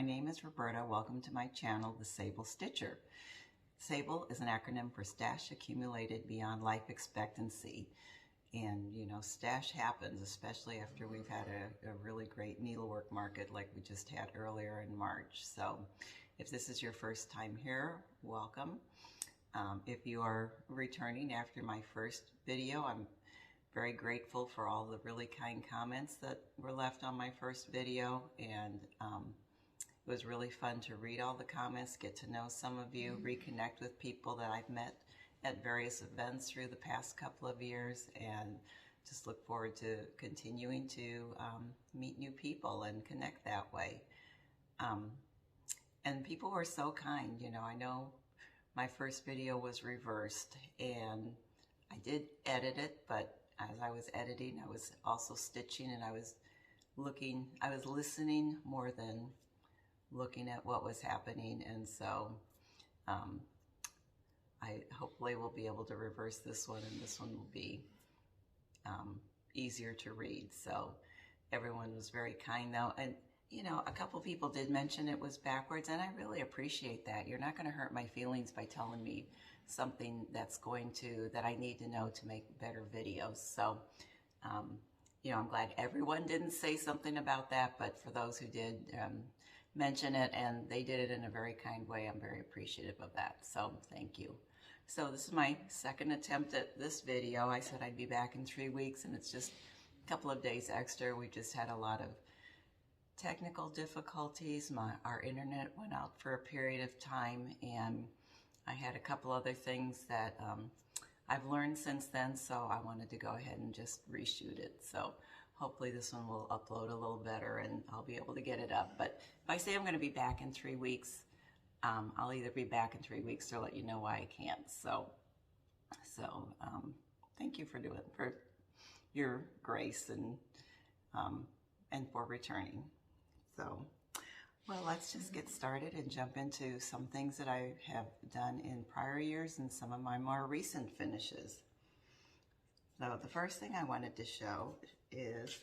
name is Roberta. Welcome to my channel, The SABLE Stitcher. SABLE is an acronym for Stash Accumulated Beyond Life Expectancy. And, you know, stash happens, especially after we've had a really great needlework market like we just had earlier in March. So if this is your first time here, welcome. If you are returning after my first video, I'm very grateful for all the really kind comments that were left on my first video, and it was really fun to read all the comments, get to know some of you, reconnect with people that I've met at various events through the past couple of years, and just look forward to continuing to meet new people and connect that way. And people were so kind. You know, I know my first video was reversed and I did edit it, but as I was editing, I was also stitching, and I was listening more than looking at what was happening. And so I hopefully will be able to reverse this one, and this one will be easier to read. So everyone was very kind though. And you know, a couple people did mention it was backwards, and I really appreciate that. You're not going to hurt my feelings by telling me something that I need to know to make better videos. So, you know, I'm glad everyone didn't say something about that, but for those who did mention it, and they did it in a very kind way, I'm very appreciative of that. So thank you. So this is my second attempt at this video. I said I'd be back in 3 weeks, and it's just a couple of days extra. We just had a lot of technical difficulties. Our internet went out for a period of time, and I had a couple other things that I've learned since then, so I wanted to go ahead and just reshoot it. So hopefully this one will upload a little better and I'll be able to get it up. But if I say I'm going to be back in 3 weeks, I'll either be back in 3 weeks or let you know why I can't. So thank you for your grace and for returning. So, well, let's just get started and jump into some things that I have done in prior years and some of my more recent finishes. So the first thing I wanted to show is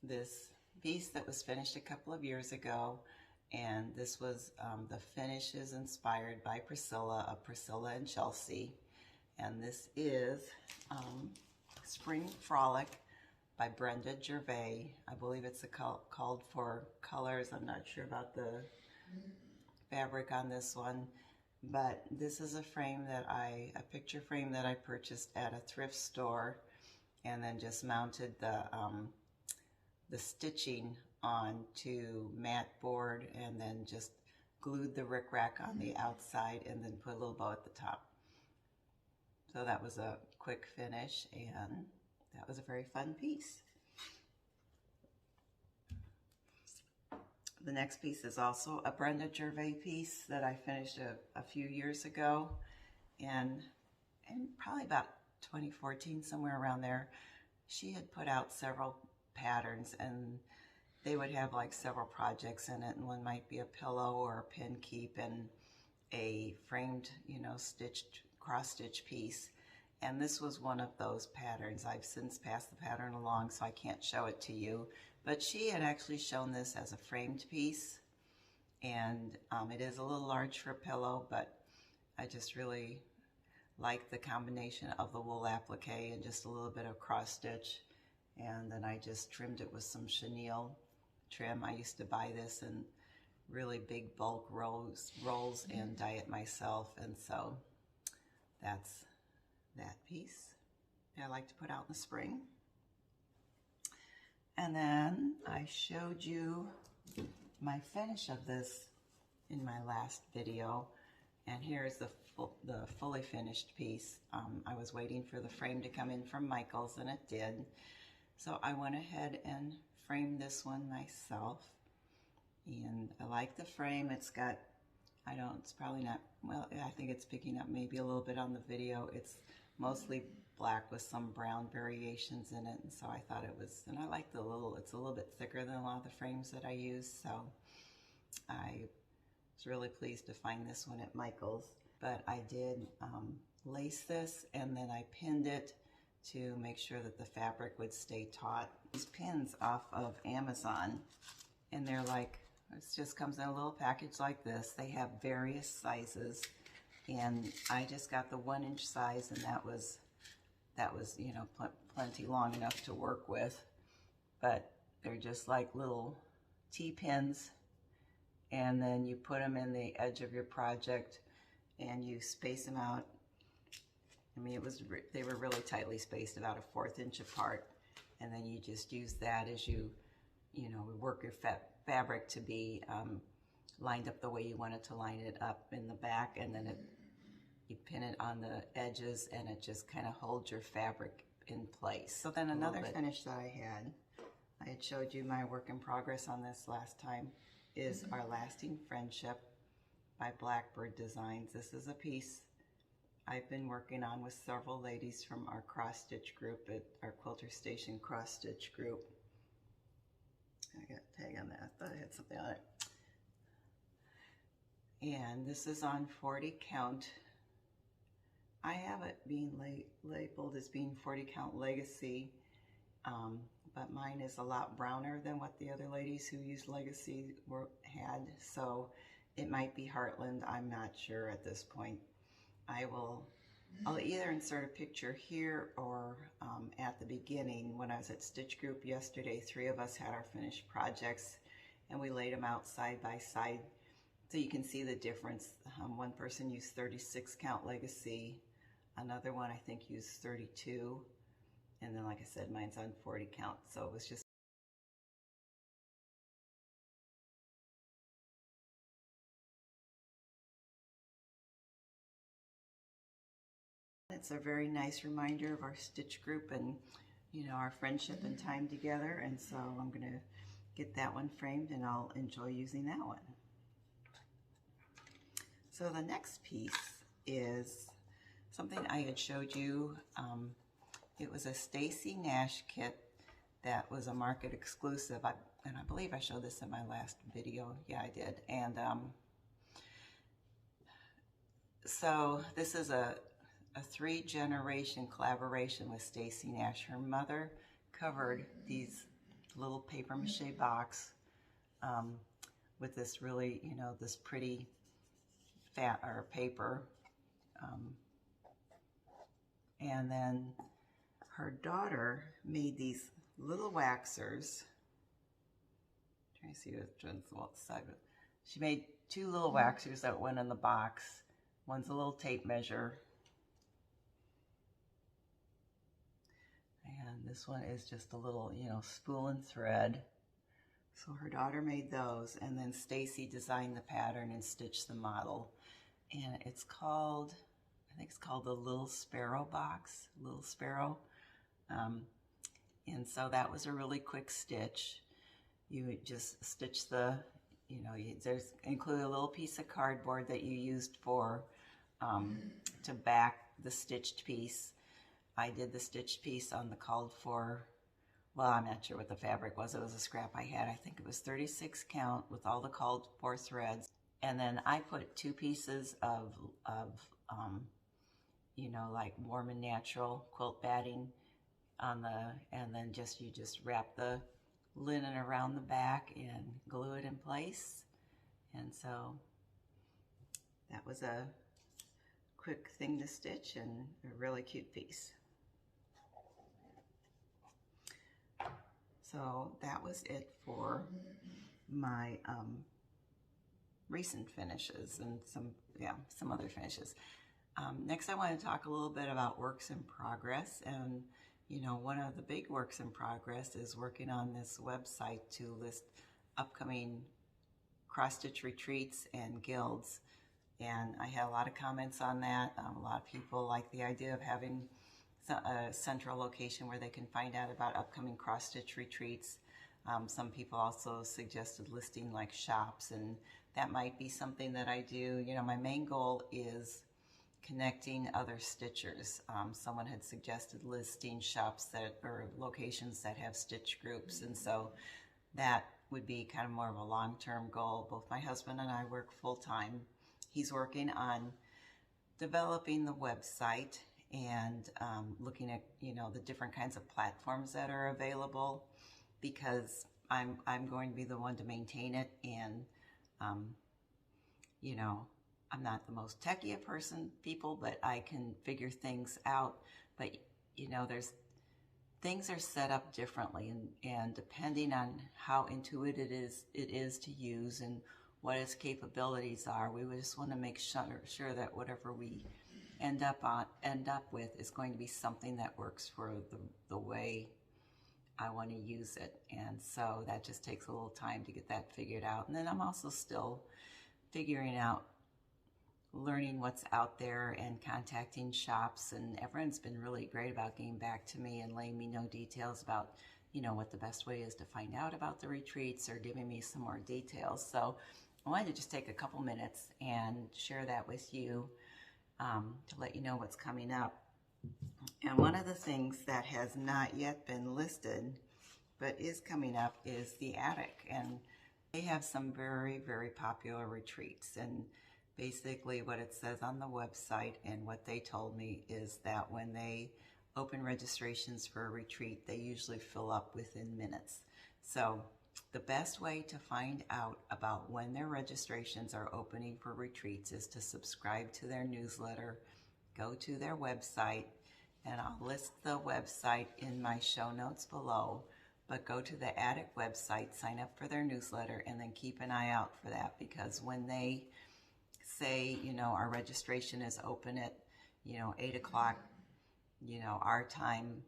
this piece that was finished a couple of years ago, and this was the finish is inspired by Priscilla of Priscilla and Chelsea, and this is Spring Frolic by Brenda Gervais. I believe it's called for colors. I'm not sure about the fabric on this one, but this is a frame a picture frame that I purchased at a thrift store, and then just mounted the stitching onto mat board, and then just glued the rickrack on the outside, and then put a little bow at the top. So that was a quick finish, and that was a very fun piece. The next piece is also a Brenda Gervais piece that I finished a few years ago, and probably about 2014, somewhere around there. She had put out several patterns, and they would have like several projects in it, and one might be a pillow or a pin keep and a framed, you know, stitched cross-stitch piece. And this was one of those patterns. I've since passed the pattern along, so I can't show it to you. But she had actually shown this as a framed piece, and it is a little large for a pillow, but I just really like the combination of the wool applique and just a little bit of cross stitch. And then I just trimmed it with some chenille trim. I used to buy this in really big bulk rolls and dye it myself, and so that's that piece that I like to put out in the spring. And then I showed you my finish of this in my last video, and here's the fully finished piece. I was waiting for the frame to come in from Michael's, and it did. So I went ahead and framed this one myself, and I like the frame. It's got, it's probably not, well, I think it's picking up maybe a little bit on the video. It's mostly black with some brown variations in it, and so I thought it was, and I like it's a little bit thicker than a lot of the frames that I use, so I was really pleased to find this one at Michael's. But I did lace this, and then I pinned it to make sure that the fabric would stay taut. These pins off of Amazon, and they're like, it just comes in a little package like this. They have various sizes, and I just got the 1-inch size, and that was you know, plenty long enough to work with. But they're just like little T-pins, and then you put them in the edge of your project and you space them out. I mean, they were really tightly spaced, about a 1/4 inch apart, and then you just use that as you know, work your fabric to be lined up the way you want it to line it up in the back, and then you pin it on the edges, and it just kind of holds your fabric in place. So then another finish that I had showed you my work in progress on this last time, is Our Lasting Friendship by Blackbird Designs. This is a piece I've been working on with several ladies from our cross stitch group at our Quilter Station cross stitch group. I got a tag on that, I thought I had something on it. And this is on 40 count. I have it being labeled as being 40 count Legacy, but mine is a lot browner than what the other ladies who used Legacy had, so it might be Heartland. I'm not sure at this point. I'll either insert a picture here or at the beginning. When I was at Stitch Group yesterday, 3 of us had our finished projects, and we laid them out side by side so you can see the difference. One person used 36 count Legacy, another one I think used 32, and then like I said, mine's on 40 count, so it was just it's a very nice reminder of our stitch group and, you know, our friendship and time together, and so I'm going to get that one framed, and I'll enjoy using that one. So the next piece is something I had showed you. It was a Stacy Nash kit that was a market exclusive, and I believe I showed this in my last video. Yeah, I did. And so this is a 3-generation collaboration with Stacy Nash. Her mother covered these little paper mache box with this really, you know, this pretty paper, and then her daughter made these little waxers. Trying to see what side. She made 2 little waxers that went in the box. One's a little tape measure, and this one is just a little, you know, spool and thread. So her daughter made those, and then Stacy designed the pattern and stitched the model. And it's called, I think it's called the Little Sparrow box, Little Sparrow. And so that was a really quick stitch. You would just stitch the, you know, there's include a little piece of cardboard that you used for, to back the stitched piece. I did the stitched piece on the called for, well, I'm not sure what the fabric was. It was a scrap I had. I think it was 36 count with all the called for threads. And then I put 2 pieces of you know, like warm and natural quilt batting on and then you just wrap the linen around the back and glue it in place. And so that was a quick thing to stitch and a really cute piece. So that was it for my recent finishes and some other finishes. Next I want to talk a little bit about works in progress, and you know, one of the big works in progress is working on this website to list upcoming cross-stitch retreats and guilds, and I had a lot of comments on that. A lot of people like the idea of having a central location where they can find out about upcoming cross-stitch retreats. Some people also suggested listing like shops, and that might be something that I do. You know, my main goal is connecting other stitchers. Someone had suggested listing shops or locations that have stitch groups, and so that would be kind of more of a long-term goal. Both my husband and I work full-time. He's working on developing the website and looking at, you know, the different kinds of platforms that are available, because I'm going to be the one to maintain it, and you know, I'm not the most techie people, but I can figure things out. But you know, things are set up differently, and depending on how intuitive it is to use and what its capabilities are, we just want to make sure that whatever we end up with is going to be something that works for the way I want to use it. And so that just takes a little time to get that figured out. And then I'm also still figuring out, learning what's out there and contacting shops, and everyone's been really great about getting back to me and letting me know details about, you know, what the best way is to find out about the retreats, or giving me some more details. So I wanted to just take a couple minutes and share that with you, to let you know what's coming up. And one of the things that has not yet been listed but is coming up is the attic, and they have some very, very popular retreats. And basically what it says on the website and what they told me is that when they open registrations for a retreat, they usually fill up within minutes. So the best way to find out about when their registrations are opening for retreats is to subscribe to their newsletter, go to their website, and I'll list the website in my show notes below. But go to the attic website, sign up for their newsletter, and then keep an eye out for that, because when they say, you know, our registration is open at, you know, 8 o'clock, you know, our time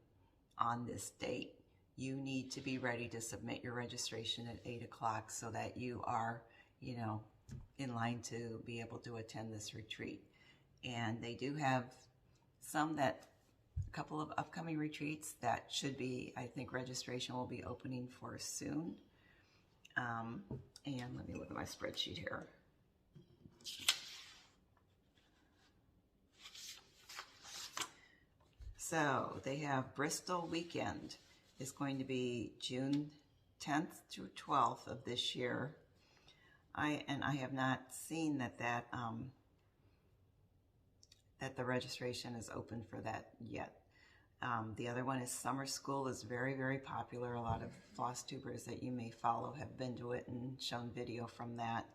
on this date, you need to be ready to submit your registration at 8 o'clock so that you are, you know, in line to be able to attend this retreat. And they do have a couple of upcoming retreats that should be, I think registration will be opening for soon. And let me look at my spreadsheet here. So they have Bristol weekend is going to be June 10th through 12th of this year. I have not seen that the registration is open for that yet. The other one is Summer School is very, very popular. A lot of Flosstubers that you may follow have been to it and shown video from that.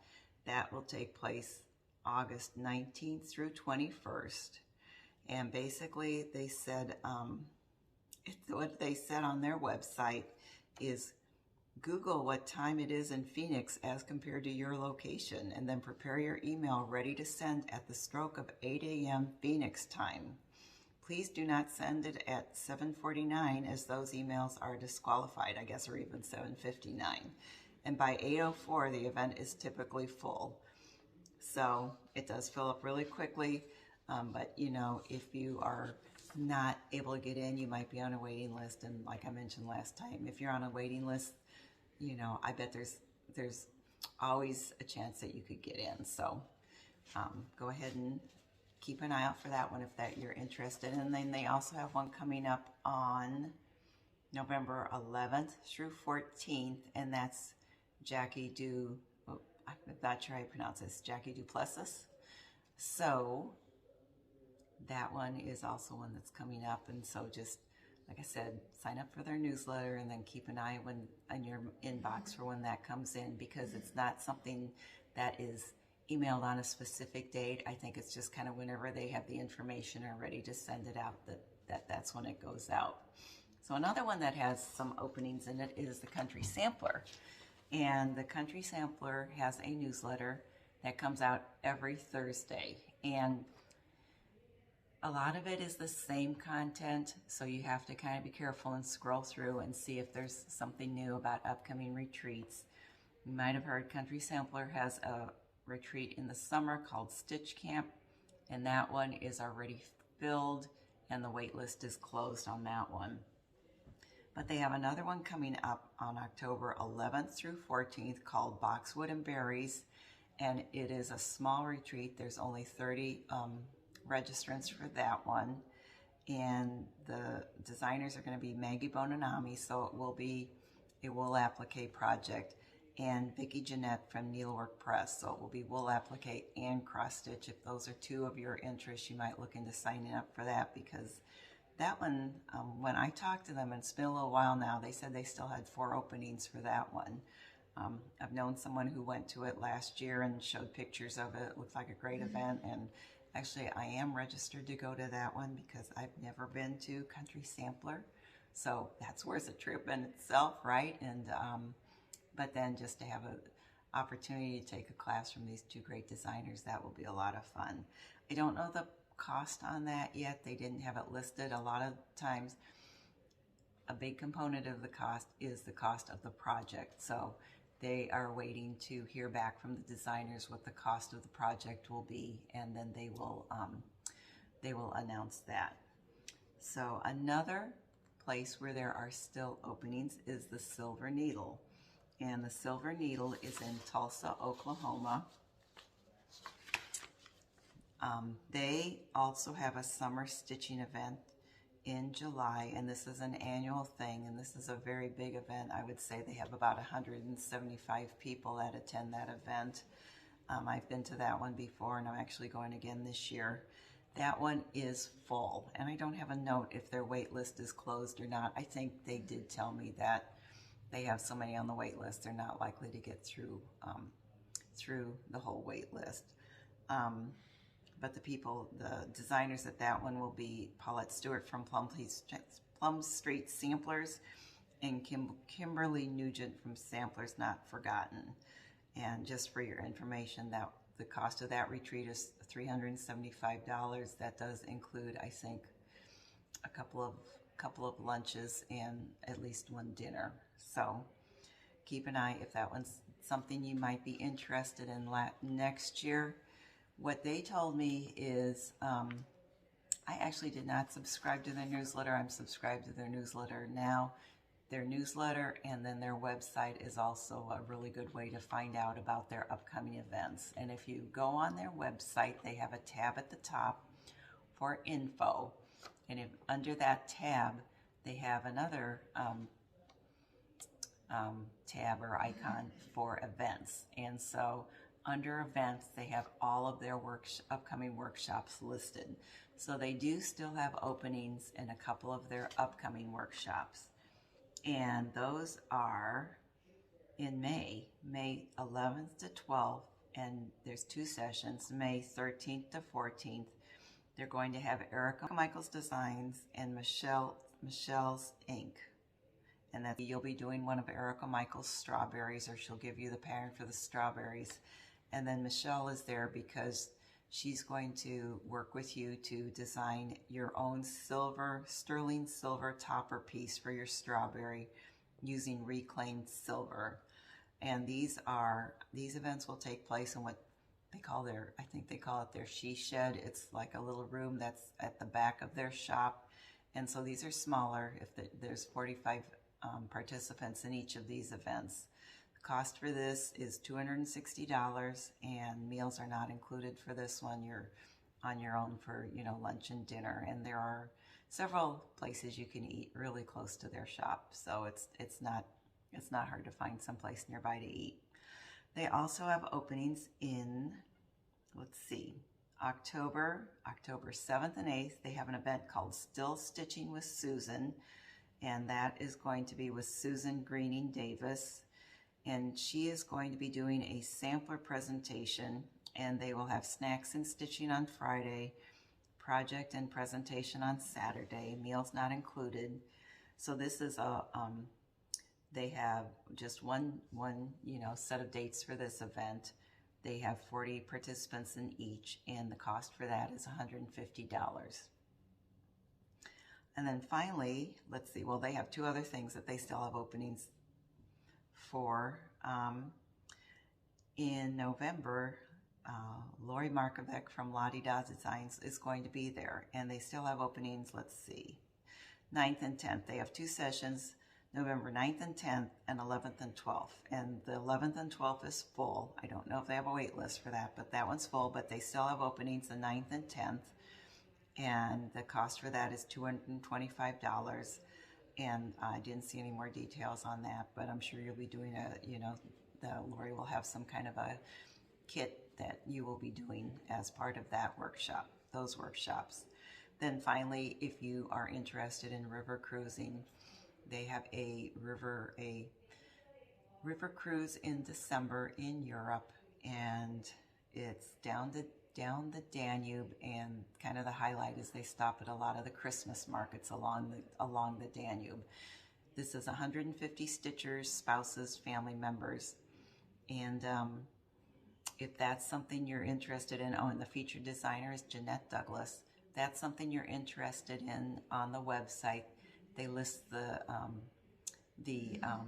That will take place August 19th through 21st. And basically they said, what they said on their website is Google what time it is in Phoenix as compared to your location, and then prepare your email ready to send at the stroke of 8 a.m. Phoenix time. Please do not send it at 7:49 as those emails are disqualified, I guess, or even 7:59. And by 8:04, the event is typically full. So it does fill up really quickly, but you know, if you are not able to get in, you might be on a waiting list. And like I mentioned last time, if you're on a waiting list, you know, I bet there's always a chance that you could get in. So go ahead and keep an eye out for that one if you're interested. And then they also have one coming up on November 11th through 14th, and that's I'm not sure how you pronounce this, Jackie Duplessis. So that one is also one that's coming up. And so just, like I said, sign up for their newsletter and then keep an eye on your inbox for when that comes in, because it's not something that is emailed on a specific date. I think it's just kind of whenever they have the information or ready to send it out, that's when it goes out. So another one that has some openings in it is the Country Sampler. And the Country Sampler has a newsletter that comes out every Thursday. And a lot of it is the same content, so you have to kind of be careful and scroll through and see if there's something new about upcoming retreats. You might have heard Country Sampler has a retreat in the summer called Stitch Camp, and that one is already filled and the wait list is closed on that one. But they have another one coming up on October 11th through 14th called Boxwood and Berries, and it is a small retreat. There's only 30 registrants for that one, and the designers are going to be Maggie Bonanami, so it will be a wool applique project, and Vicki Jeanette from Needlework Press, so it will be wool applique and cross stitch. If those are two of your interests, you might look into signing up for that, because That one, when I talked to them, and it's been a little while now, they said they still had 4 openings for that one. I've known someone who went to it last year and showed pictures of it. It looked like a great event, and actually I am registered to go to that one because I've never been to Country Sampler, so that's worth a trip in itself, right? And but then just to have an opportunity to take a class from these 2 great designers, that will be a lot of fun. I don't know the cost on that yet. They didn't have it listed. A lot of times a big component of the cost is the cost of the project, so they are waiting to hear back from the designers what the cost of the project will be, and then they will announce that. So another place where there are still openings is the Silver Needle, and the Silver Needle is in Tulsa, Oklahoma. They also have a summer stitching event in July, and this is an annual thing, and this is a very big event. I would say they have about 175 people that attend that event. I've been to that one before, and I'm actually going again this year. That one is full, and I don't have a note if their wait list is closed or not. I think they did tell me that they have so many on the wait list, they're not likely to get through the whole wait list. But the designers at that one will be Paulette Stewart from Plum Street Samplers and Kimberly Nugent from Samplers Not Forgotten. And just for your information, that the cost of that retreat is $375. That does include, I think, a couple of lunches and at least 1 dinner. So keep an eye if that one's something you might be interested in next year. What they told me is, I actually did not subscribe to their newsletter. I'm subscribed to their newsletter now. Their newsletter and then their website is also a really good way to find out about their upcoming events. And if you go on their website, they have a tab at the top for info. And if under that tab, they have another tab or icon for events. And so under events, they have all of their upcoming workshops listed. So they do still have openings in a couple of their upcoming workshops. And those are in May 11th to 12th, and there's 2 sessions, May 13th to 14th. They're going to have Erica Michaels Designs and Michelle's Ink. And that you'll be doing one of Erica Michaels' strawberries, or she'll give you the pattern for the strawberries. And then Michelle is there because she's going to work with you to design your own sterling silver topper piece for your strawberry using reclaimed silver. And these events will take place in what they call I think they call it their she shed. It's like a little room that's at the back of their shop. And so these are smaller. There's 45 participants in each of these events. Cost for this is $260, and meals are not included for this one. You're on your own for, lunch and dinner, and there are several places you can eat really close to their shop, so it's not hard to find someplace nearby to eat. They also have openings in, let's see, October 7th and 8th. They have an event called Still Stitching with Susan, and that is going to be with Susan Greening Davis. And she is going to be doing a sampler presentation, and they will have snacks and stitching on Friday, project and presentation on Saturday, meals not included. So this is they have just one set of dates for this event. They have 40 participants in each, and the cost for that is $150. And then finally, let's see, well, they have 2 other things that they still have openings for. In November, Lori Markovic from Lottie Da Designs is going to be there, and they still have openings, let's see, 9th and 10th. They have 2 sessions, November 9th and 10th, and 11th and 12th. And the 11th and 12th is full. I don't know if they have a wait list for that, but that one's full, but they still have openings the 9th and 10th. And the cost for that is $225. And I didn't see any more details on that, but I'm sure you'll be doing Lori will have some kind of a kit that you will be doing as part of that workshop, those workshops. Then finally, if you are interested in river cruising, they have a river cruise in December in Europe, and it's down the Danube, and kind of the highlight is they stop at a lot of the Christmas markets along the Danube. This is 150 stitchers, spouses, family members, and if that's something you're interested in, and the featured designer is Jeanette Douglas. That's something you're interested in, on the website they list the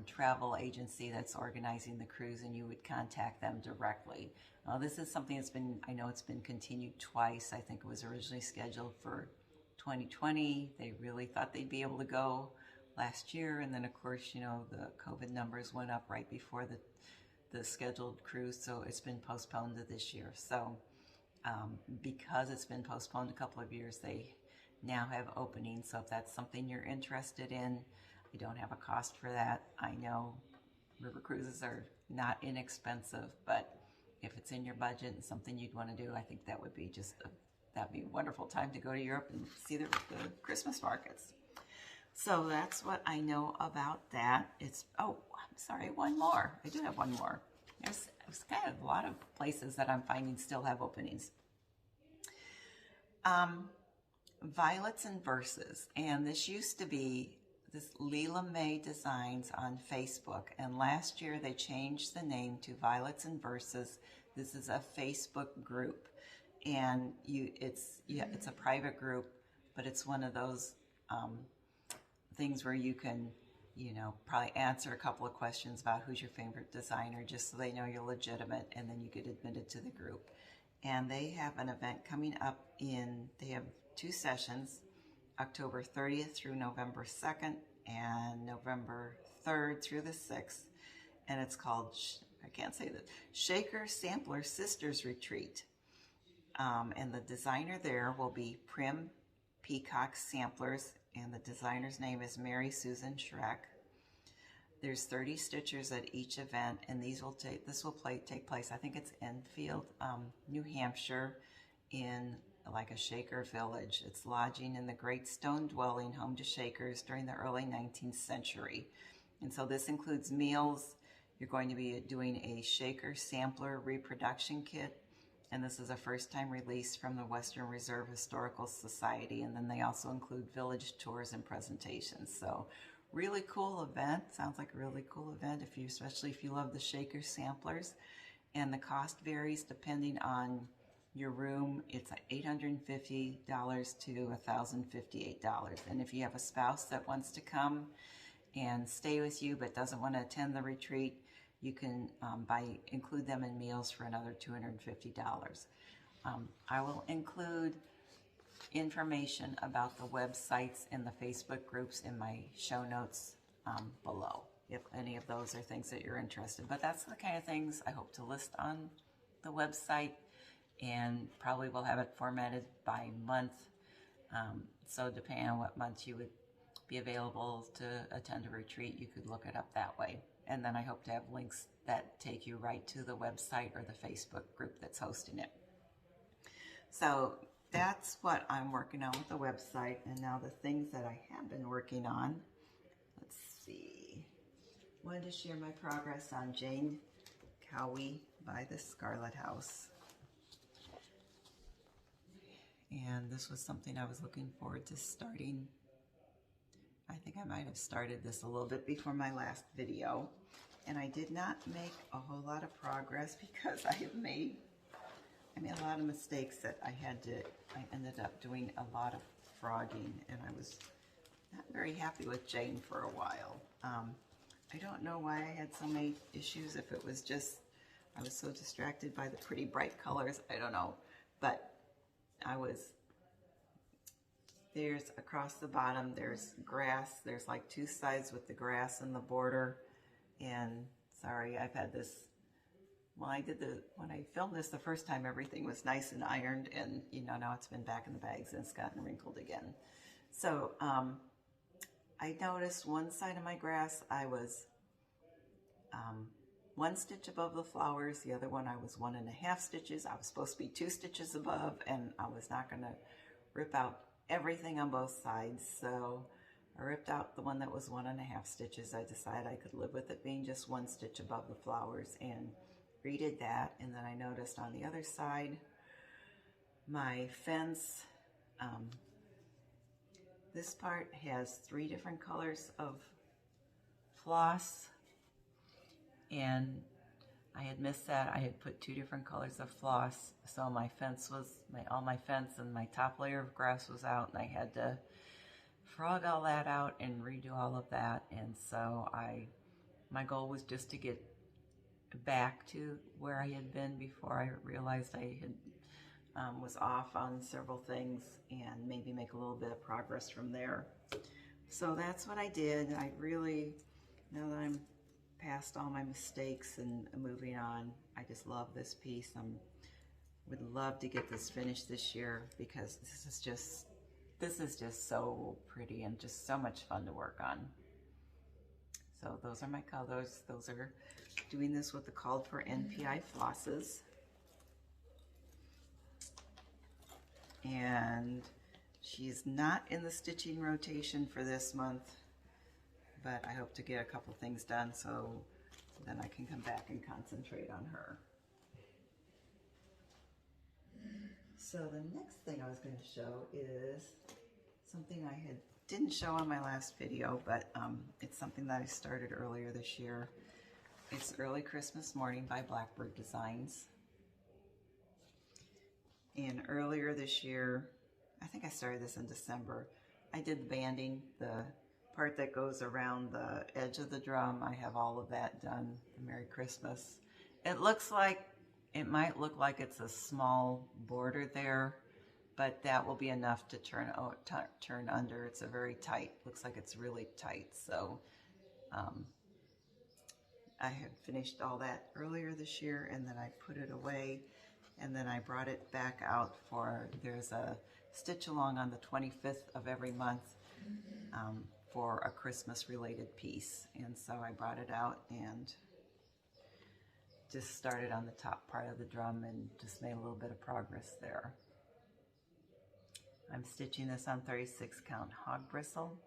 travel agency that's organizing the cruise, and you would contact them directly. This is something that's I know it's been continued twice. I think it was originally scheduled for 2020. They really thought they'd be able to go last year, and then of course, the COVID numbers went up right before the scheduled cruise, so it's been postponed to this year. So because it's been postponed a couple of years, they now have openings. So if that's something you're interested in, you don't have a cost for that. I know river cruises are not inexpensive, but if it's in your budget and something you'd want to do, I think that would be that'd be a wonderful time to go to Europe and see the Christmas markets. So that's what I know about that. Oh, I'm sorry, one more. I do have one more. There's kind of a lot of places that I'm finding still have openings. Violets and Verses, and this used to be this Leela May Designs on Facebook, and last year they changed the name to Violets and Verses. This is a Facebook group, and it's a private group, but it's one of those things where you can probably answer a couple of questions about who's your favorite designer, just so they know you're legitimate, and then you get admitted to the group. And they have an event coming up they have 2 sessions, October 30th through November 2nd, and November 3rd through the 6th. And it's called, I can't say that, Shaker Sampler Sisters Retreat. And the designer there will be Prim Peacock Samplers, and the designer's name is Mary Susan Schreck. There's 30 stitchers at each event, and this will take place, I think it's Enfield, New Hampshire, in like a Shaker village. It's lodging in the great stone dwelling home to Shakers during the early 19th century. And so this includes meals. You're going to be doing a Shaker sampler reproduction kit, and this is a first-time release from the Western Reserve Historical Society. And then they also include village tours and presentations. So really cool event. Sounds like a really cool event, especially if you love the Shaker samplers. And the cost varies depending on your room. It's $850 to $1,058. And if you have a spouse that wants to come and stay with you but doesn't want to attend the retreat, you can include them in meals for another $250. I will include information about the websites and the Facebook groups in my show notes below, if any of those are things that you're interested in. But that's the kind of things I hope to list on the website, and probably will have it formatted by month. So depending on what month you would be available to attend a retreat, you could look it up that way. And then I hope to have links that take you right to the website or the Facebook group that's hosting it. So that's what I'm working on with the website. And now the things that I have been working on. Let's see. Wanted to share my progress on Jane Cowie by the Scarlett House. And this was something I was looking forward to starting. I think I might have started this a little bit before my last video, and I did not make a whole lot of progress because I made a lot of mistakes that I ended up doing a lot of frogging, and I was not very happy with Jane for a while. I don't know why I had so many issues, if it was just I was so distracted by the pretty bright colors, I don't know, but there's across the bottom, there's grass. There's like 2 sides with the grass in the border. And sorry, I've had this, when I filmed this the first time, everything was nice and ironed, and now it's been back in the bags and it's gotten wrinkled again. So I noticed one side of my grass, I was 1 stitch above the flowers. The other one, I was 1.5 stitches. I was supposed to be 2 stitches above, and I was not going to rip out everything on both sides. So I ripped out the one that was 1.5 stitches. I decided I could live with it being just 1 stitch above the flowers, and redid that. And then I noticed on the other side, my fence, this part has 3 different colors of floss, and I had missed that. I had put 2 different colors of floss, so my fence was, all my fence and my top layer of grass was out, and I had to frog all that out and redo all of that. And so my goal was just to get back to where I had been before I realized I had was off on several things, and maybe make a little bit of progress from there. So that's what I did. I really, now that I'm past all my mistakes and moving on, I just love this piece. Would love to get this finished this year, because this is just so pretty and just so much fun to work on. So those are my colors. Those are doing this with the called for NPI flosses. And she's not in the stitching rotation for this month, but I hope to get a couple things done so then I can come back and concentrate on her. So the next thing I was going to show is something I didn't show on my last video, but it's something that I started earlier this year. It's Early Christmas Morning by Blackbird Designs. And earlier this year, I think I started this in December, I did the banding, the part that goes around the edge of the drum. I have all of that done. Merry Christmas. It might look like it's a small border there, but that will be enough to turn under. It's a very tight, looks like it's really tight. So I had finished all that earlier this year, and then I put it away, and then I brought it back out for, there's a stitch along on the 25th of every month for a Christmas related piece. And so I brought it out and just started on the top part of the drum and just made a little bit of progress there. I'm stitching this on 36 count hog bristle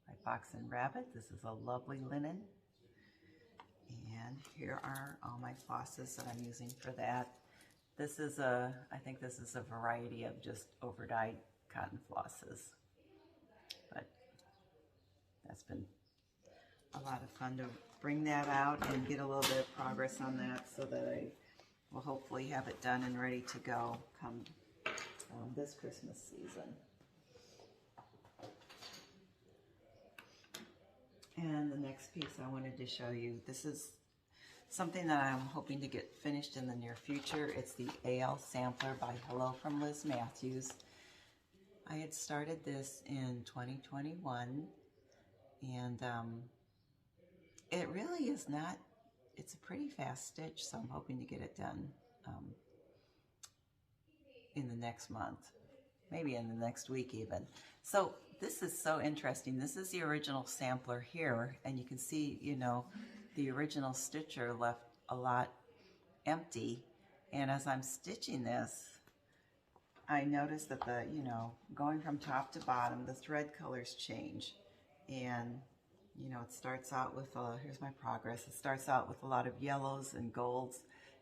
by Fox and Rabbit. This is a lovely linen. And here are all my flosses that I'm using for that. This is I think this is a variety of just over-dyed cotton flosses. But that's been a lot of fun to bring that out and get a little bit of progress on that, so that I will hopefully have it done and ready to go come this Christmas season. And the next piece I wanted to show you, this is something that I'm hoping to get finished in the near future. It's the AL Sampler by Hello from Liz Matthews. I had started this in 2021, and it really is not, it's a pretty fast stitch, so I'm hoping to get it done in the next month, maybe in the next week even. So this is so interesting. This is the original sampler here, and you can see, you know, the original stitcher left a lot empty. And as I'm stitching this, I noticed that the, you know, going from top to bottom, the thread colors change. And, you know, it starts out with, here's my progress. It starts out with a lot of yellows and golds.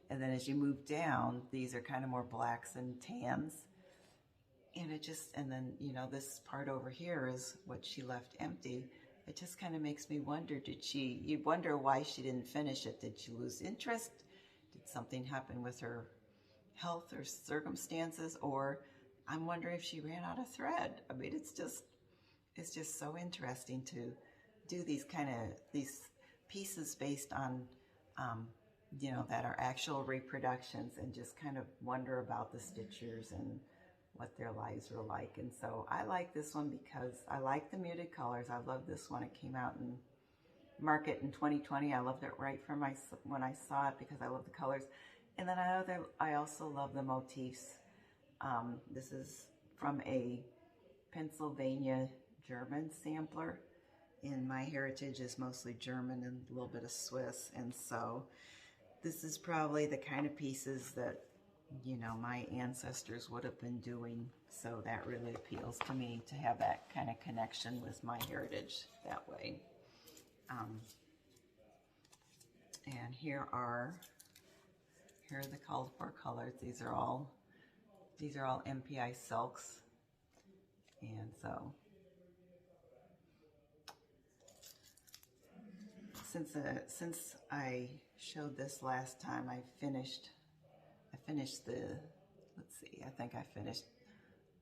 And then as you move down, these are kind of more blacks and tans. And it just, and then, you know, this part over here is what she left empty. It just kind of makes me wonder, you wonder why she didn't finish it. Did she lose interest? Did something happen with her health or circumstances? Or I'm wondering if she ran out of thread. I mean, it's just so interesting to do these pieces based on, you know, that are actual reproductions, and just kind of wonder about the stitchers and what their lives were like. And so I like this one because I like the muted colors. I love this one. It came out in market in 2020. I loved it right from when I saw it, because I love the colors. And then I also love the motifs. This is from a Pennsylvania German sampler, and my heritage is mostly German and a little bit of Swiss. And so this is probably the kind of pieces that you know, my ancestors would have been doing. So that really appeals to me, to have that kind of connection with my heritage that way. And here are the four colors. These are all MPI silks. And so since I showed this last time, I finished the, let's see, I think I finished,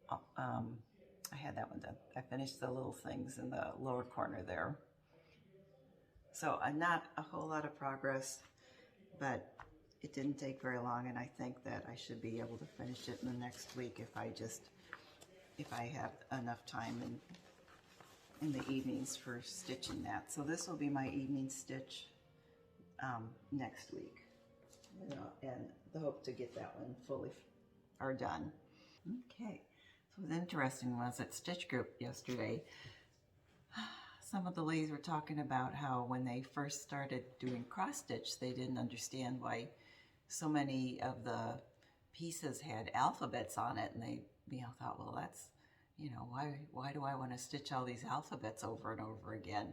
I had that one done. I finished the little things in the lower corner there. So not a whole lot of progress, but it didn't take very long, and I think that I should be able to finish it in the next week if I have enough time in the evenings for stitching that. So this will be my evening stitch next week, you know, and the hope to get that one fully done. Okay, so what was interesting was at Stitch Group yesterday, some of the ladies were talking about how when they first started doing cross stitch, they didn't understand why so many of the pieces had alphabets on it, and they, you know, thought, well, that's, you know, why do I want to stitch all these alphabets over and over again?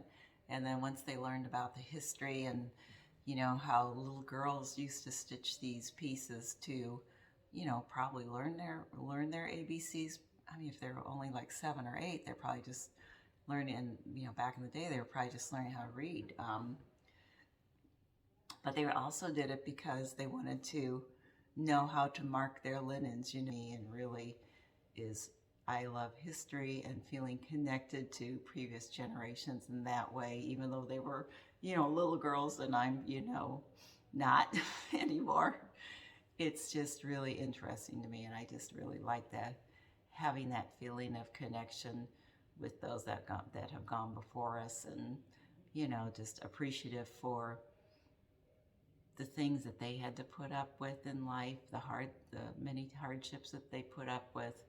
And then once they learned about the history and, you know, how little girls used to stitch these pieces to, you know, probably learn their ABCs. I mean, if they're only like 7 or 8, they're probably just learning, you know, back in the day, they were probably just learning how to read. But they also did it because they wanted to know how to mark their linens, you know, and really I love history and feeling connected to previous generations in that way, even though they were, you know, little girls and I'm, you know, not anymore. It's just really interesting to me, and I just really like that, having that feeling of connection with those that have gone before us, and, you know, just appreciative for the things that they had to put up with in life, the many hardships that they put up with,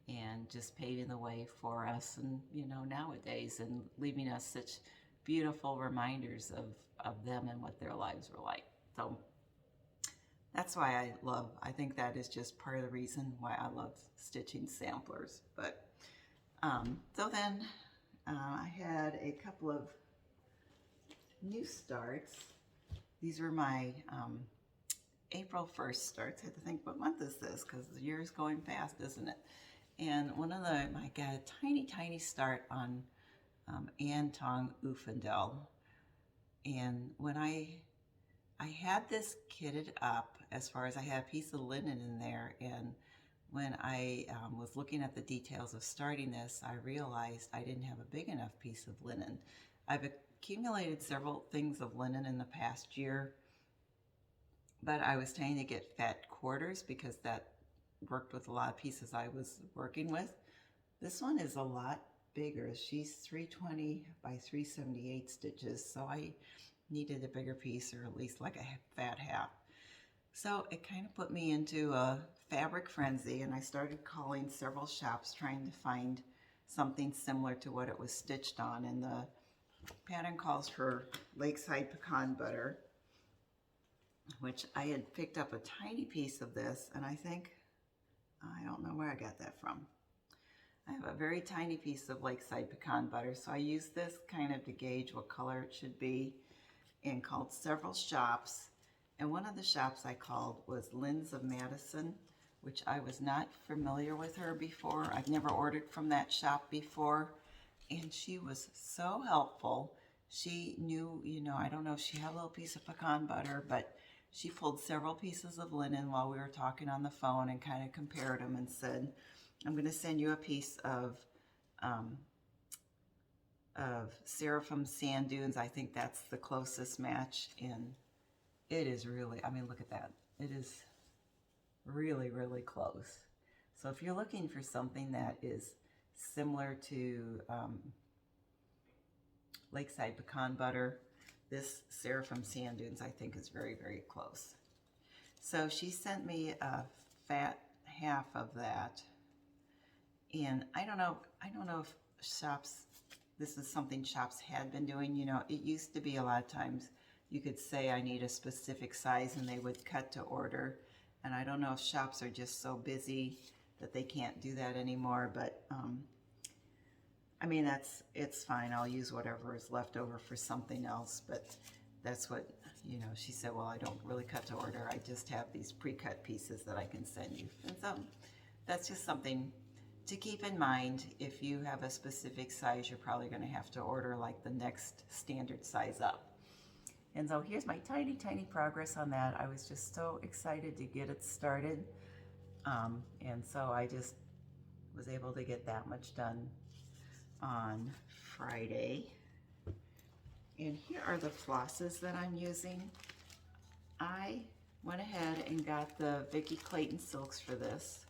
and just paving the way for us, and, you know, nowadays, and leaving us such beautiful reminders of them and what their lives were like. So that's why I think that is just part of the reason why I love stitching samplers. But so then I had a couple of new starts. These were my April 1st starts. I had to think, what month is this? Because the year's going fast, isn't it? And one of them, I got a tiny start on Anton Ufendel. And when I had this kitted up, as far as I had a piece of linen in there, and when I was looking at the details of starting this, I realized I didn't have a big enough piece of linen. I've accumulated several things of linen in the past year, but I was trying to get fat quarters because that worked with a lot of pieces I was working with. This one is a lot bigger. She's 320 by 378 stitches, so I needed a bigger piece, or at least like a fat half. So it kind of put me into a fabric frenzy, and I started calling several shops trying to find something similar to what it was stitched on. And the pattern calls for Lakeside Pecan Butter, which I had picked up a tiny piece of this, and I don't know where I got that from. I have a very tiny piece of Lakeside Pecan Butter, so I used this kind of to gauge what color it should be, and called several shops. And one of the shops I called was Lynn's of Madison, which I was not familiar with her before. I've never ordered from that shop before, and she was so helpful. She knew, you know, I don't know if she had a little piece of pecan butter, but she pulled several pieces of linen while we were talking on the phone and kind of compared them and said, I'm going to send you a piece of Seraphim Sand Dunes. I think that's the closest match, and it is really, I mean, look at that. It is really, really close. So if you're looking for something that is similar to Lakeside Pecan Butter, this Seraphim Sand Dunes I think is very, very close. So she sent me a fat half of that, and I don't know if shops, this is something shops had been doing. You know, it used to be a lot of times you could say I need a specific size and they would cut to order. And I don't know if shops are just so busy that they can't do that anymore, but I mean, it's fine. I'll use whatever is left over for something else, but that's what, you know, she said, well, I don't really cut to order. I just have these pre-cut pieces that I can send you. And so that's just something to keep in mind. If you have a specific size, you're probably going to have to order like the next standard size up. And so here's my tiny, tiny progress on that. I was just so excited to get it started. And so I just was able to get that much done on Friday. And here are the flosses that I'm using. I went ahead and got the Vicki Clayton silks for this.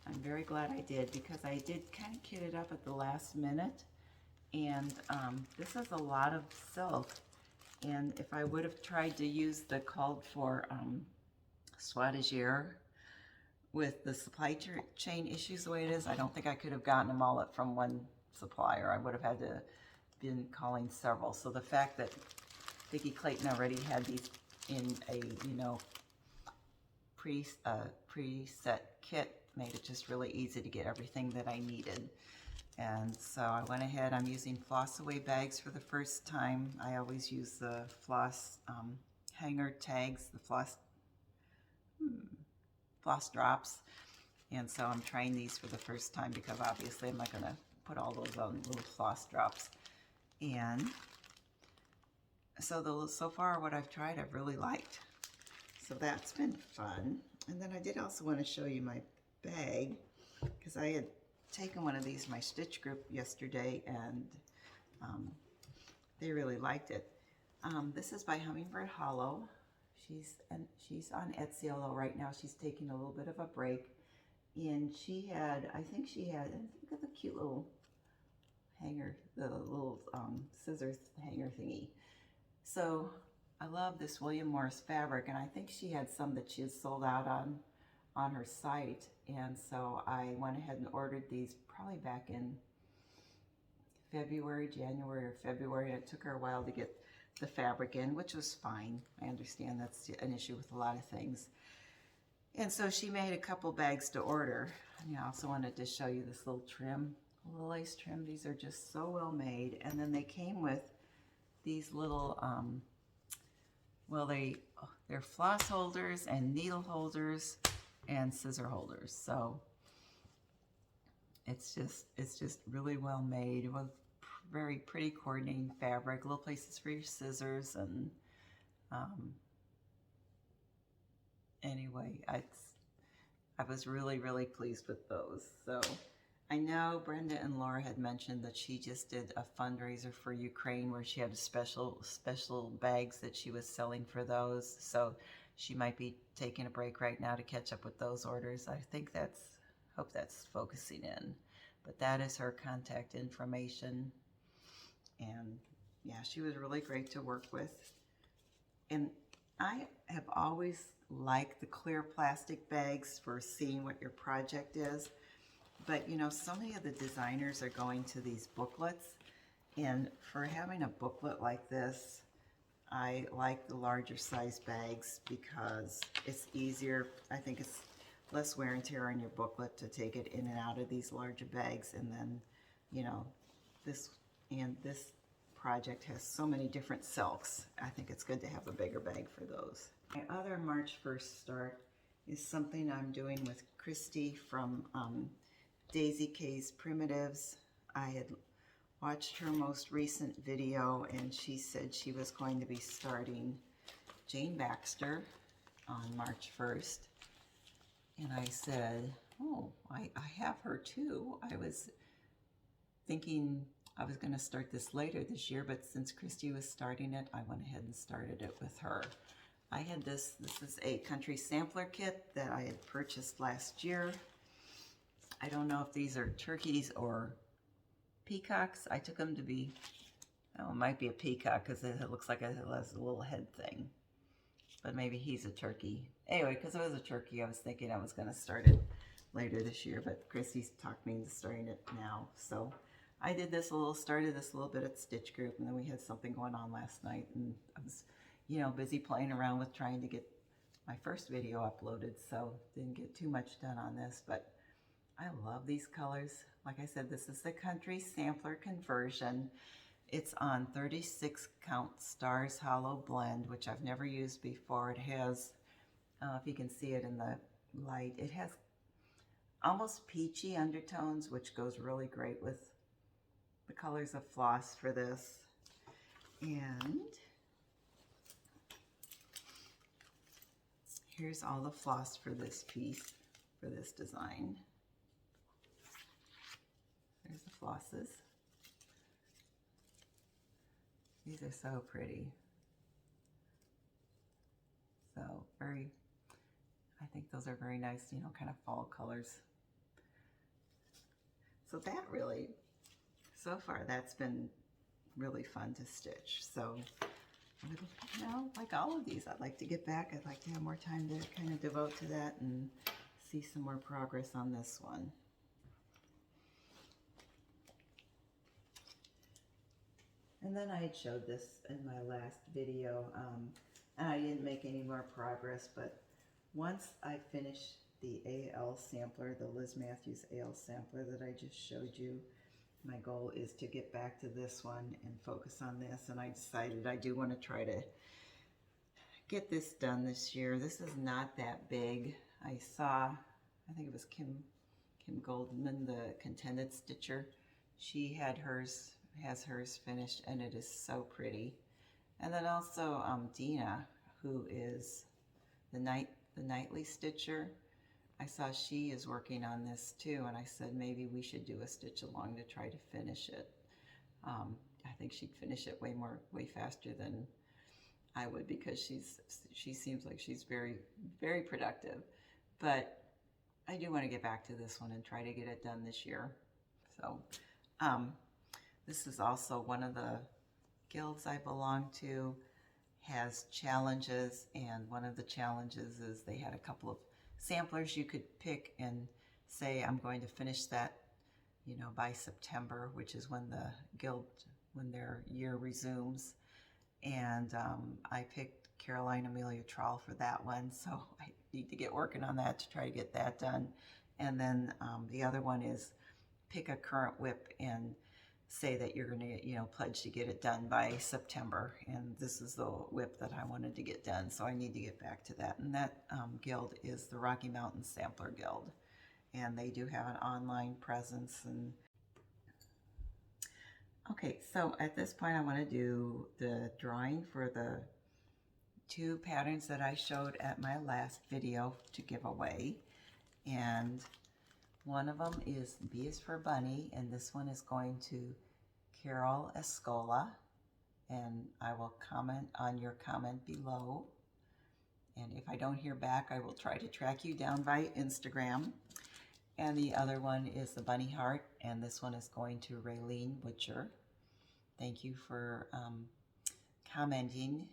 I'm very glad I did, because I did kind of kit it up at the last minute. And this is a lot of silk. And if I would have tried to use the called for Swatagere with the supply chain issues the way it is, I don't think I could have gotten them all up from one supplier. I would have had to been calling several. So the fact that Vicki Clayton already had these in a, you know, preset kit made it just really easy to get everything that I needed. And so I went ahead, I'm using floss away bags for the first time. I always use the floss hanger tags, the floss drops. And so I'm trying these for the first time, because obviously I'm not going to put all those on little floss drops. And so so far what I've tried, I've really liked. So that's been fun. And then I did also want to show you my bag, because I had taken one of these my stitch group yesterday, and they really liked it. This is by Hummingbirdhollowus. She's on Etsy, although right now she's taking a little bit of a break. And she had, I think look at the cute little hanger, the little scissors hanger thingy. So I love this William Morris fabric, and I think she had some that she had sold out on her site. And so I went ahead and ordered these probably back in January or February. And it took her a while to get the fabric in, which was fine. I understand that's an issue with a lot of things. And so she made a couple bags to order. And I also wanted to show you this little trim, a little lace trim. These are just so well made. And then they came with these little, well, they're floss holders and needle holders and scissor holders. So it's just really well made with very pretty coordinating fabric, little places for your scissors. And anyway, I was really, really pleased with those. So I know Brenda and Laura had mentioned that she just did a fundraiser for Ukraine where she had special bags that she was selling for those. So she might be taking a break right now to catch up with those orders. I think hope that's focusing in. But that is her contact information. And yeah, she was really great to work with. And I have always liked the clear plastic bags for seeing what your project is. But you know, so many of the designers are going to these booklets. And for having a booklet like this, I like the larger size bags because it's easier. I think it's less wear and tear on your booklet to take it in and out of these larger bags. And then, you know, this project has so many different silks. I think it's good to have a bigger bag for those. My other March 1st start is something I'm doing with Christy from Daisy K's Primitives. I had watched her most recent video, and she said she was going to be starting Jane Baxter on March 1st. And I said, oh, I have her too. I was thinking I was going to start this later this year, but since Christy was starting it, I went ahead and started it with her. I had this is a country sampler kit that I had purchased last year. I don't know if these are turkeys or peacocks. I took them to be, oh, it might be a peacock because it looks like it has a little head thing. But maybe he's a turkey. Anyway, because it was a turkey, I was thinking I was going to start it later this year, but Chrissy's talked me into starting it now. So I did started this a little bit at Stitch Group, and then we had something going on last night, and I was, you know, busy playing around with trying to get my first video uploaded, so didn't get too much done on this, but I love these colors. Like I said, this is the country sampler conversion. It's on 36 count Stars Hollow blend, which I've never used before. It has, if you can see it in the light, it has almost peachy undertones, which goes really great with the colors of floss for this. And here's all the floss for this piece, for this design. There's the flosses. These are so pretty. So I think those are very nice, you know, kind of fall colors. So that really, so far, that's been really fun to stitch. So, you know, like all of these, I'd like to get back. I'd like to have more time to kind of devote to that and see some more progress on this one. And then I had showed this in my last video, and I didn't make any more progress, but once I finish the AL sampler, the Liz Matthews AL sampler that I just showed you, my goal is to get back to this one and focus on this, and I decided I do want to try to get this done this year. This is not that big. I saw, I think it was Kim Goldman, the Contented Stitcher. She had hers, has hers finished, and it is so pretty. And then also Dina, who is the Nightly Stitcher. I saw she is working on this too, and I said maybe we should do a stitch along to try to finish it. I think she'd finish it way faster than I would, because she seems like she's very, very productive. But I do want to get back to this one and try to get it done this year. So this is also one of the guilds I belong to, has challenges, and one of the challenges is they had a couple of samplers you could pick and say, I'm going to finish that, you know, by September, which is when the guild, when their year resumes. And I picked Caroline Amelia Trawl for that one, so I need to get working on that to try to get that done. And then the other one is pick a current WIP and say that you're going to, you know, pledge to get it done by September. And this is the WIP that I wanted to get done, so I need to get back to that. And that guild is the Rocky Mountain Sampler Guild, and they do have an online presence. And okay, so at this point I want to do the drawing for the two patterns that I showed at my last video to give away. And one of them is B is for Bunny, and this one is going to Carol Escola, and I will comment on your comment below. And if I don't hear back, I will try to track you down by Instagram. And the other one is the Bunny Heart, and this one is going to Raylene Butcher. Thank you for commenting,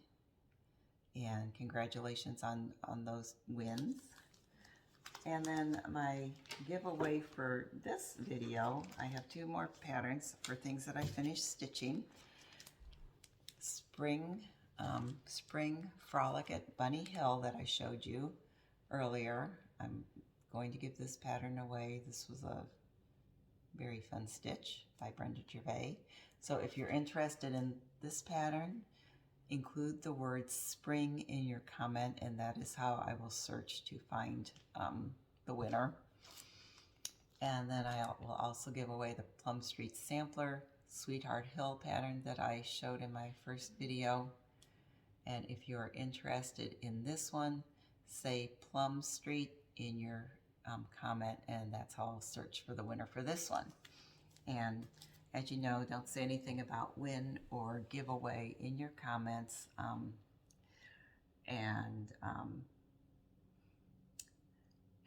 and congratulations on those wins. And then my giveaway for this video, I have two more patterns for things that I finished stitching. Spring Frolic at Bunny Hill that I showed you earlier. I'm going to give this pattern away. This was a very fun stitch by Brenda Gervais. So if you're interested in this pattern, include the word spring in your comment, and that is how I will search to find the winner. And then I will also give away the Plum Street Sampler Sweetheart Hill pattern that I showed in my first video. And if you're interested in this one, say Plum Street in your comment, and that's how I'll search for the winner for this one. And as you know, don't say anything about win or giveaway in your comments.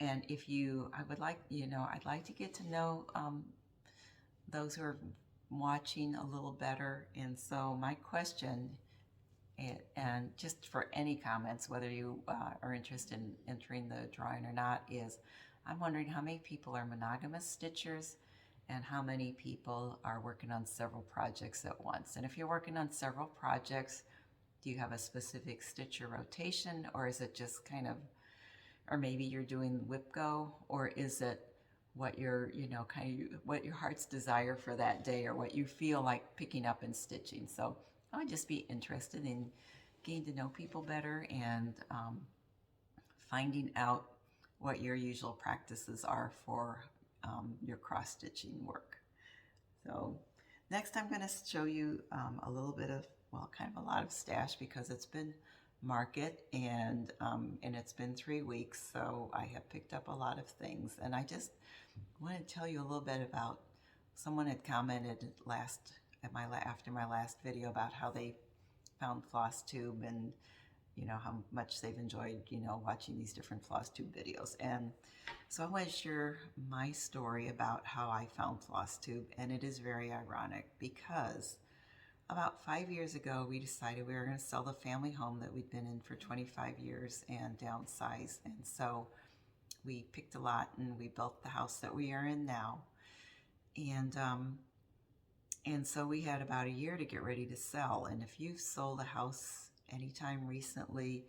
And if you, I would like, you know, I'd like to get to know those who are watching a little better. And so my question, and just for any comments, whether you are interested in entering the drawing or not, is I'm wondering how many people are monogamous stitchers and how many people are working on several projects at once. And if you're working on several projects, Do you have a specific stitch or rotation, or is it just kind of, or maybe you're doing whip go, or is it what your, you know, kind of what your heart's desire for that day, or what you feel like picking up and stitching? So I would just be interested in getting to know people better and finding out what your usual practices are for your cross-stitching work. So next I'm going to show you a little bit of, well, kind of a lot of stash, because it's been market and it's been 3 weeks, so I have picked up a lot of things. And I just want to tell you a little bit about, someone had commented after my last video about how they found Flosstube, and you know how much they've enjoyed, you know, watching these different Flosstube videos. And so I want to share my story about how I found Flosstube, and it is very ironic because about 5 years ago we decided we were going to sell the family home that we'd been in for 25 years and downsize. And so we picked a lot and we built the house that we are in now. And so we had about a year to get ready to sell. And if you've sold a house anytime recently,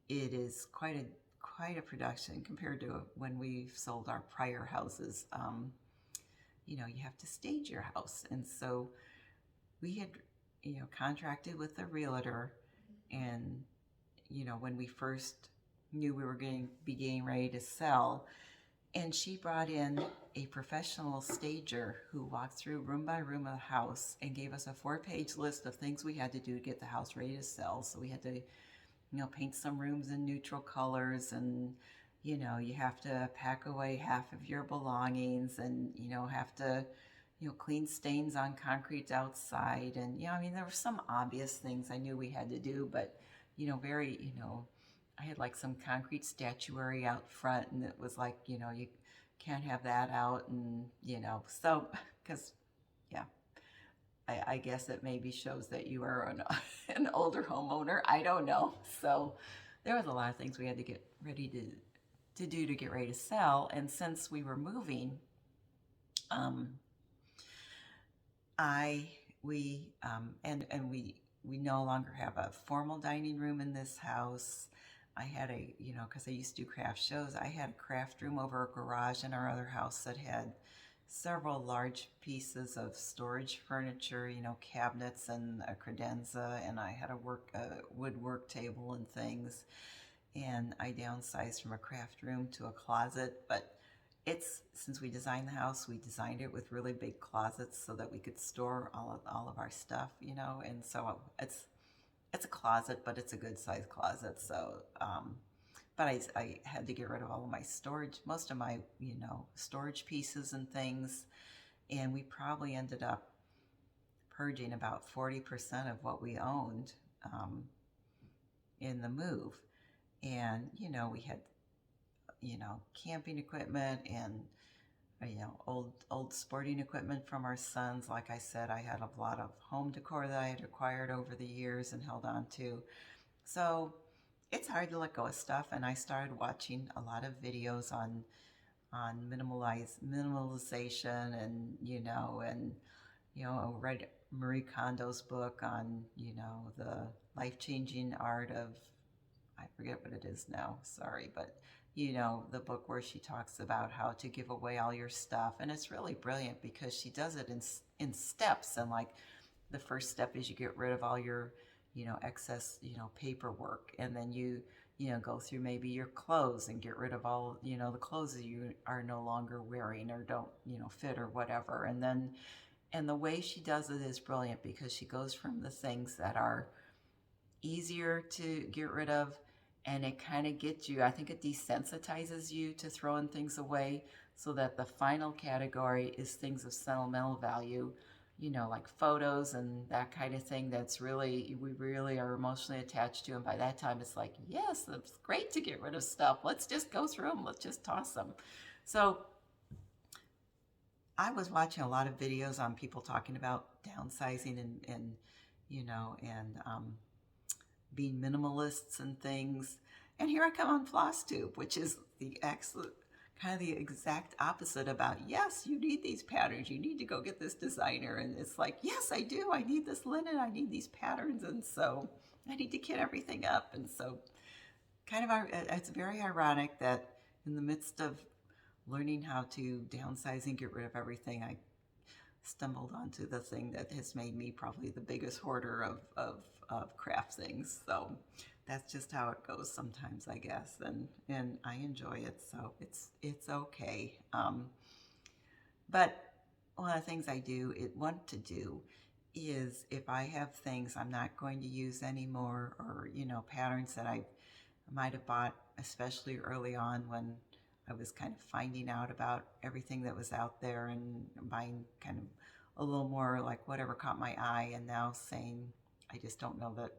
it is quite a production compared to when we've sold our prior houses. You know, you have to stage your house. And so we had, you know, contracted with a realtor, and, you know, when we first knew we were getting ready to sell, and she brought in a professional stager who walked through room by room of the house and gave us a 4-page list of things we had to do to get the house ready to sell. So we had to, you know, paint some rooms in neutral colors, and, you know, you have to pack away half of your belongings, and, you know, have to, you know, clean stains on concrete outside. And, you know, I mean, there were some obvious things I knew we had to do, but, you know, very, you know, I had like some concrete statuary out front, and it was like, you know, you can't have that out, and, you know, so, because, yeah, I guess it maybe shows that you are an older homeowner. I don't know. So there was a lot of things we had to get ready to do to get ready to sell. And since we were moving, we no longer have a formal dining room in this house. I had a, you know, because I used to do craft shows, I had a craft room over a garage in our other house that had several large pieces of storage furniture, you know, cabinets and a credenza, and I had a wood work table and things. And I downsized from a craft room to a closet, but since we designed the house, we designed it with really big closets so that we could store all of our stuff, you know. And so it's a closet, but it's a good sized closet. So, but I had to get rid of all of my storage, most of my, you know, storage pieces and things. And we probably ended up purging about 40% of what we owned in the move. And, you know, we had, you know, camping equipment and, you know, old sporting equipment from our sons. Like I said, I had a lot of home decor that I had acquired over the years and held on to. So it's hard to let go of stuff. And I started watching a lot of videos on minimalization, and, you know, I read Marie Kondo's book on, you know, the life-changing art of, I forget what it is now, sorry, but, you know, the book where she talks about how to give away all your stuff. And it's really brilliant because she does it in steps. And like the first step is you get rid of all your, you know, excess, you know, paperwork. And then you know, go through maybe your clothes and get rid of all, you know, the clothes that you are no longer wearing or don't, you know, fit or whatever. And the way she does it is brilliant because she goes from the things that are easier to get rid of, and it kind of gets you, I think it desensitizes you to throwing things away, so that the final category is things of sentimental value, you know, like photos and that kind of thing we really are emotionally attached to. And by that time it's like, yes, it's great to get rid of stuff. Let's just go through them. Let's just toss them. So I was watching a lot of videos on people talking about downsizing and you know, and being minimalists and things. And here I come on Flosstube, which is the exact opposite about, yes, you need these patterns. You need to go get this designer. And it's like, yes, I do. I need this linen. I need these patterns. And so I need to kit everything up. And so it's very ironic that in the midst of learning how to downsize and get rid of everything, I stumbled onto the thing that has made me probably the biggest hoarder of craft things. So that's just how it goes sometimes, I guess, and I enjoy it, so it's okay. But one of the things I want to do is, if I have things I'm not going to use anymore, or patterns that I might have bought, especially early on when I was kind of finding out about everything that was out there and buying kind of a little more like whatever caught my eye, and now saying I just don't know that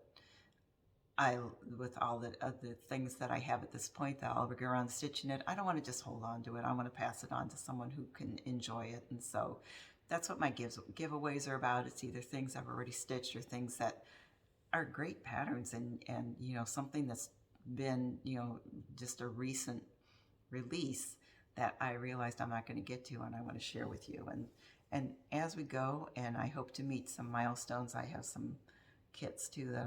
with all the things that I have at this point, that I'll ever get around to stitching it. I don't want to just hold on to it. I want to pass it on to someone who can enjoy it. And so that's what my giveaways are about. It's either things I've already stitched or things that are great patterns, and something that's been just a recent release that I realized I'm not going to get to, and I want to share with you. And as we go, and I hope to meet some milestones, I have some kits too that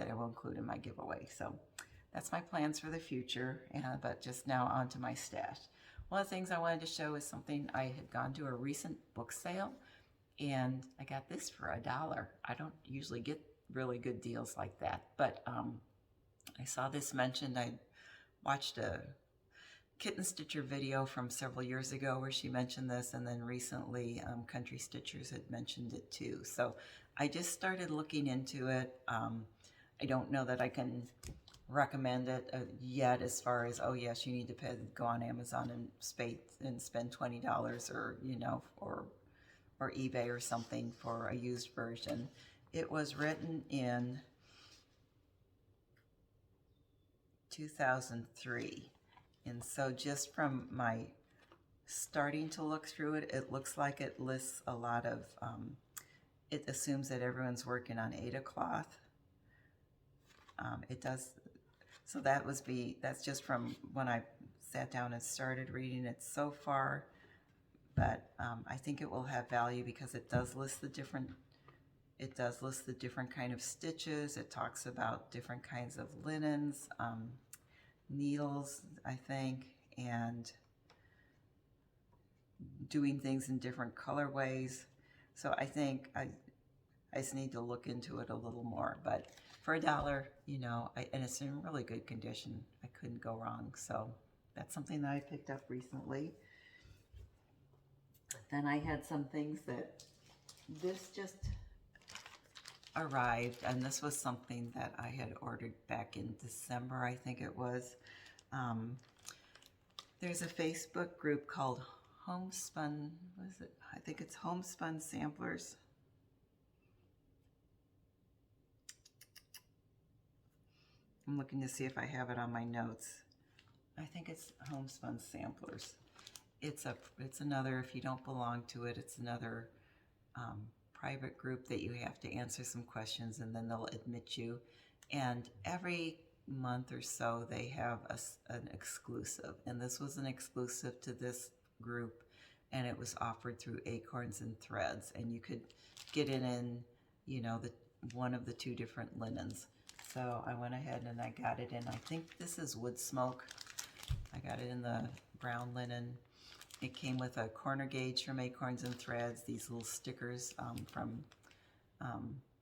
I will include in my giveaway. So that's my plans for the future. But just now onto my stash. One of the things I wanted to show is something I had gone to a recent book sale, and I got this for $1. I don't usually get really good deals like that, but I saw this mentioned. I watched a Kitten Stitcher video from several years ago where she mentioned this, and then recently Country Stitchers had mentioned it too. So I just started looking into it. I don't know that I can recommend it yet, as far as, oh yes, you need to go on Amazon and spend $20, or or eBay or something for a used version. It was written in 2003. And so just from my starting to look through it, it looks like it lists a lot of, it assumes that everyone's working on Aida cloth. It does, so that's just from when I sat down and started reading it so far. But I think it will have value because it does list the different kind of stitches. It talks about different kinds of linens, needles, I think, and doing things in different colorways. So I think I just need to look into it a little more. But for $1, and it's in really good condition, I couldn't go wrong. So that's something that I picked up recently. Then I had some things that this just arrived, and this was something that I had ordered back in December, I think it was. There's a Facebook group called Homespun, what is it? I think it's Homespun Samplers. I'm looking to see if I have it on my notes. I think it's Homespun Samplers. It's another, if you don't belong to it, it's another private group that you have to answer some questions, and then they'll admit you. And every month or so they have an exclusive, and this was an exclusive to this group, and it was offered through Acorns and Threads, and you could get it in one of the two different linens. So I went ahead and I got it in, I think this is Wood Smoke. I got it in the brown linen. It came with a corner gauge from Acorns and Threads, these little stickers from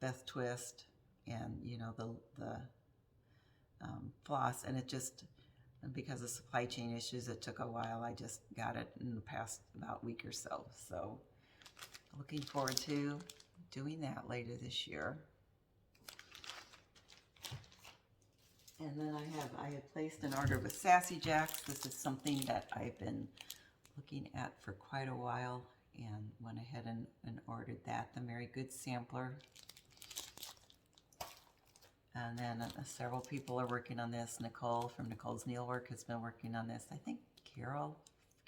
Beth Twist, and the floss. And it just, because of supply chain issues, it took a while. I just got it in the past about week or so. So looking forward to doing that later this year. And then I had placed an order with Sassy Jacks. This is something that I've been looking at for quite a while, and went ahead and ordered that, the Mary Good sampler. And then several people are working on this. Nicole from Nicole's Needlework has been working on this. I think Carol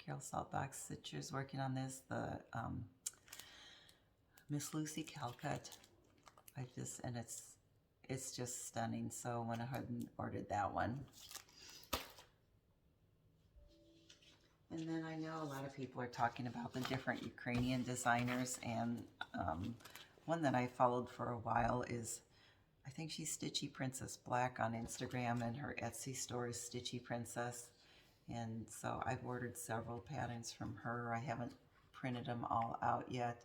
Saltbox Stitcher is working on this. The Miss Lucy Calcut. It's just stunning. So I went ahead and ordered that one. And then I know a lot of people are talking about the different Ukrainian designers, and one that I followed for a while is I think she's Stitchy Princess Black on Instagram, and her Etsy store is Stitchy Princess. And so I've ordered several patterns from her. I haven't printed them all out yet,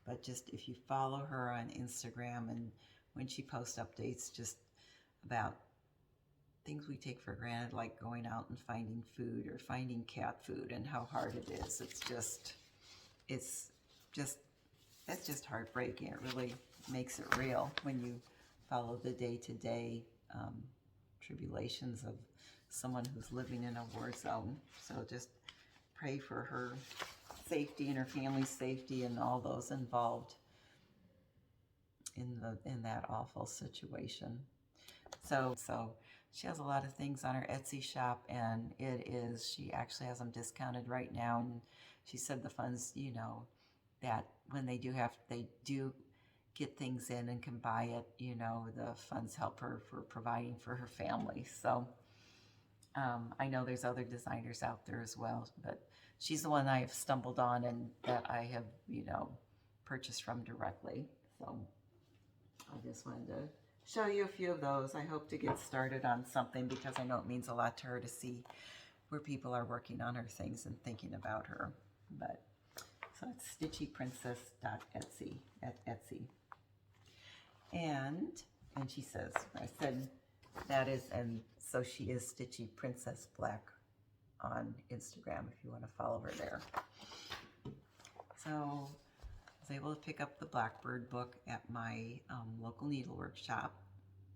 but just if you follow her on Instagram, and when she posts updates just about things we take for granted, like going out and finding food or finding cat food and how hard it is. That's just heartbreaking. It really makes it real when you follow the day-to-day tribulations of someone who's living in a war zone. So just pray for her safety and her family's safety and all those involved in that awful situation. So she has a lot of things on her Etsy shop, and she actually has them discounted right now. And she said the funds, you know, that when they do get things in and can buy it, you know, the funds help her for providing for her family. So I know there's other designers out there as well, but she's the one I have stumbled on and that I have, you know, purchased from directly. So I just wanted to show you a few of those. I hope to get started on something because I know it means a lot to her to see where people are working on her things and thinking about her. But so it's stitchyprincess.etsy at Etsy. And she says, I said that is, and so she is Stitchy Princess Black on Instagram if you want to follow her there. So I was able to pick up the Blackbird book at my local needlework shop,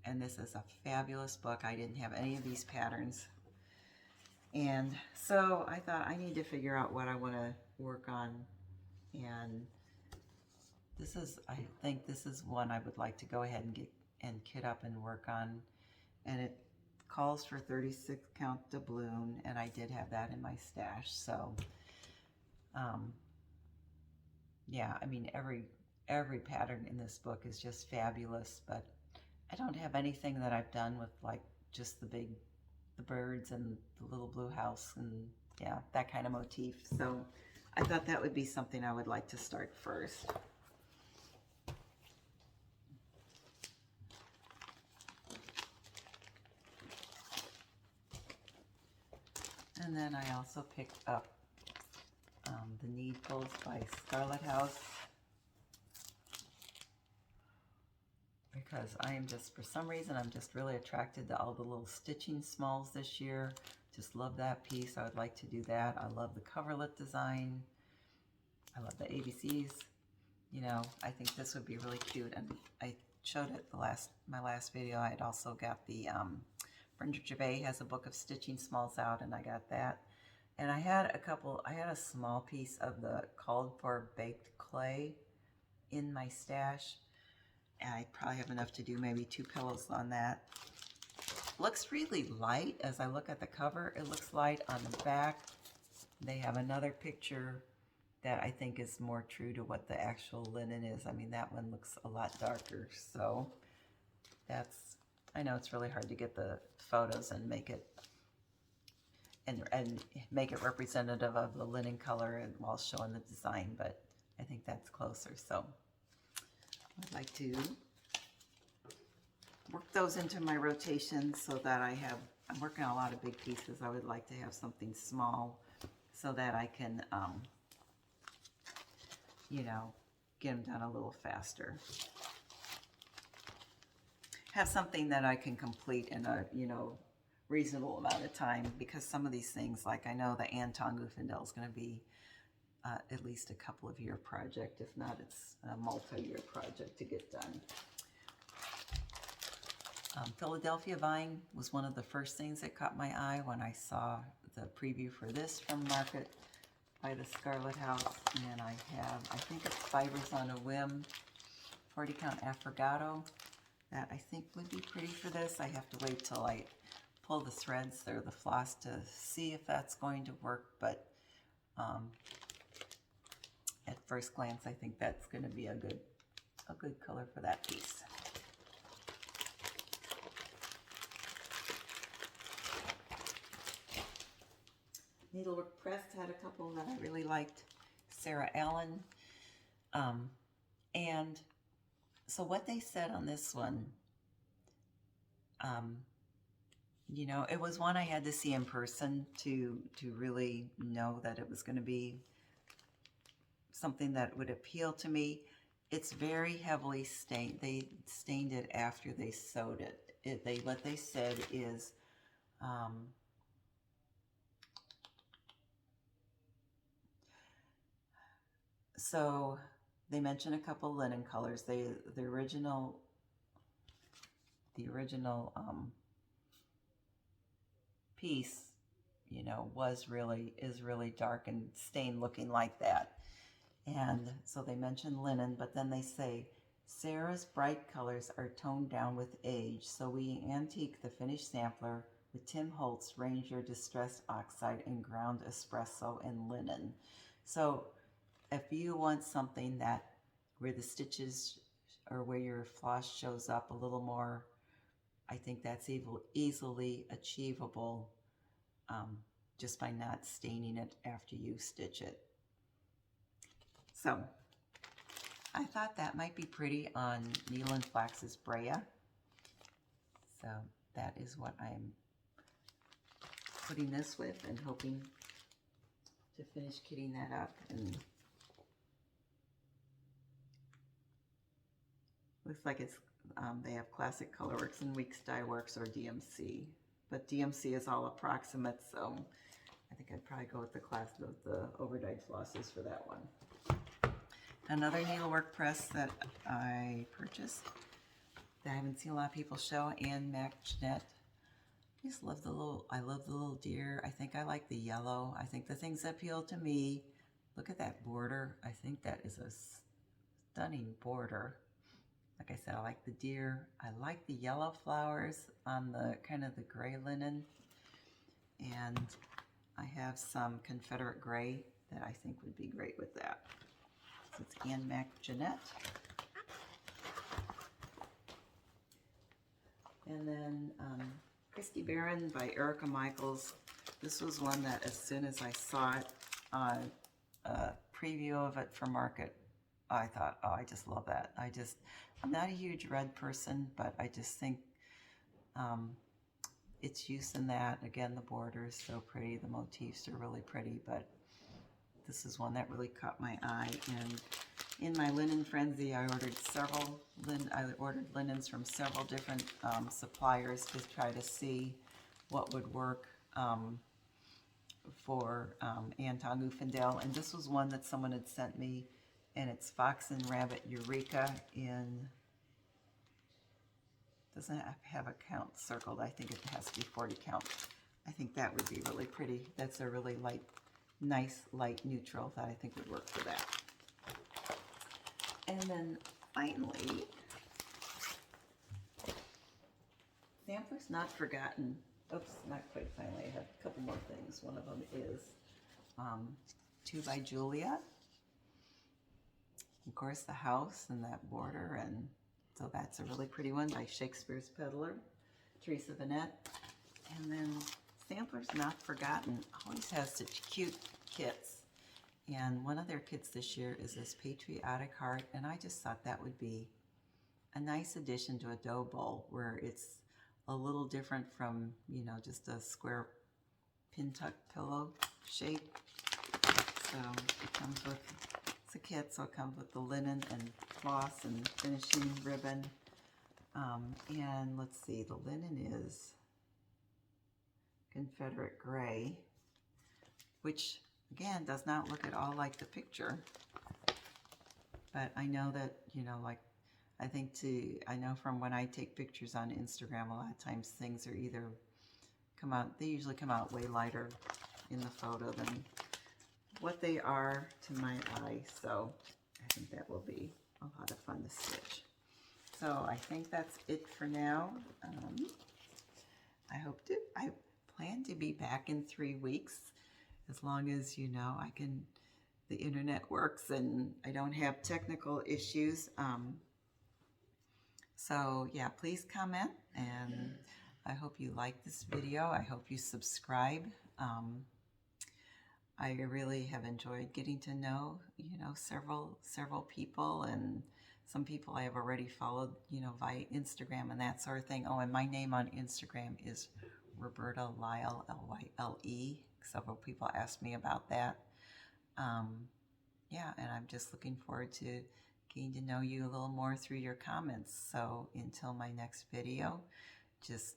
and this is a fabulous book. I didn't have any of these patterns, and so I thought I need to figure out what I want to work on, and I think this is one I would like to go ahead and get and kit up and work on, and it calls for 36 count doubloon, and I did have that in my stash. So yeah, I mean every pattern in this book is just fabulous, but I don't have anything that I've done with like just the birds and the little blue house and yeah, that kind of motif. So I thought that would be something I would like to start first. And then I also picked up the Needfuls by Scarlett House, because I am just, for some reason, I'm just really attracted to all the little stitching smalls this year. Just love that piece. I would like to do that. I love the coverlet design. I love the ABCs. You know, I think this would be really cute. And I showed it my last video. I had also got the Brenda Gervais has a book of stitching smalls out, and I got that. And I had a small piece of the called for baked clay in my stash. And I probably have enough to do maybe 2 pillows on that. Looks really light as I look at the cover. It looks light on the back. They have another picture that I think is more true to what the actual linen is. I mean, that one looks a lot darker. So I know it's really hard to get the photos and make it make it representative of the linen color and while showing the design, but I think that's closer. So I'd like to work those into my rotation so that I'm working on a lot of big pieces. I would like to have something small so that I can, you know, get them done a little faster. Have something that I can complete in a, you know, reasonable amount of time, because some of these things, like I know the Anton Goofendel is going to be at least a couple of year project. If not, it's a multi-year project to get done. Philadelphia Vine was one of the first things that caught my eye when I saw the preview for this from Market by the Scarlett House. And I think it's Fibers on a Whim 40 count affogato that I think would be pretty for this. I have to wait till I pull the threads or the floss to see if that's going to work, but at first glance I think that's going to be a good color for that piece. Needlework Press had a couple that I really liked. Sarah Allen. And so what they said on this one You know, it was one I had to see in person to really know that it was going to be something that would appeal to me. It's very heavily stained. They stained it after they sewed it. What they said is so they mentioned a couple linen colors. The original piece, you know, is really dark and stained looking like that. And so they mention linen, but then they say, Sarah's bright colors are toned down with age, so we antique the finished sampler with Tim Holtz Ranger Distressed Oxide and Ground Espresso and Linen. So if you want something that where the stitches or where your floss shows up a little more, I think that's easily achievable just by not staining it after you stitch it. So I thought that might be pretty on Needle and Flax's Brea. So that is what I'm putting this with and hoping to finish kitting that up. And looks like it's they have Classic Colorworks and Weeks Dye Works or DMC. But DMC is all approximate, so I think I'd probably go with the overdyed flosses for that one. Another Needlework Press that I purchased that I haven't seen a lot of people show, and Mac Jeanette. I just love I love the little deer. I think I like the yellow. I think the things that appeal to me, look at that border. I think that is a stunning border. Like I said, I like the deer. I like the yellow flowers on the kind of the gray linen. And I have some Confederate gray that I think would be great with that. So it's Ann Mac Jeanette. And then Christy Barron by Erica Michaels. This was one that as soon as I saw it, a preview of it for market, I thought, oh, I just love that. I'm not a huge red person, but I just think its use in that, again, the border is so pretty, the motifs are really pretty, but this is one that really caught my eye. And in my linen frenzy, I ordered linens from several different suppliers to try to see what would work for Anton Ufendale. And this was one that someone had sent me, and it's Fox and Rabbit Eureka in, doesn't have a count circled. I think it has to be 40 count. I think that would be really pretty. That's a really nice light neutral that I think would work for that. And then finally, Samplers Not Forgotten. Oops, not quite finally. I have a couple more things. One of them is 2 by Julia. Of course, the house and that border, and so that's a really pretty one by Shakespeare's Peddler, Teresa Vanette. And then Samplers Not Forgotten always has such cute kits. And one of their kits this year is this Patriotic Heart, and I just thought that would be a nice addition to a dough bowl where it's a little different from, you know, just a square pin tuck pillow shape. So it comes with, it's a kit, so it comes with the linen and floss and finishing ribbon. And let's see, the linen is Confederate gray, which again does not look at all like the picture. But I know that, you know, like, I know from when I take pictures on Instagram, a lot of times things are either they usually come out way lighter in the photo than what they are to my eye. So I think that will be a lot of fun to stitch. So I think that's it for now. I plan to be back in 3 weeks, as long as, you know, the internet works and I don't have technical issues. So yeah, please comment, and I hope you like this video. I hope you subscribe. I really have enjoyed getting to know, you know, several people, and some people I have already followed, you know, via Instagram and that sort of thing. Oh, and my name on Instagram is Roberta Lyle, Lyle. Several people asked me about that. Yeah, and I'm just looking forward to getting to know you a little more through your comments. So until my next video, just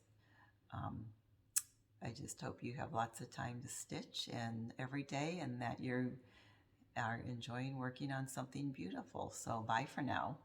I just hope you have lots of time to stitch and every day, and that you are enjoying working on something beautiful. So bye for now.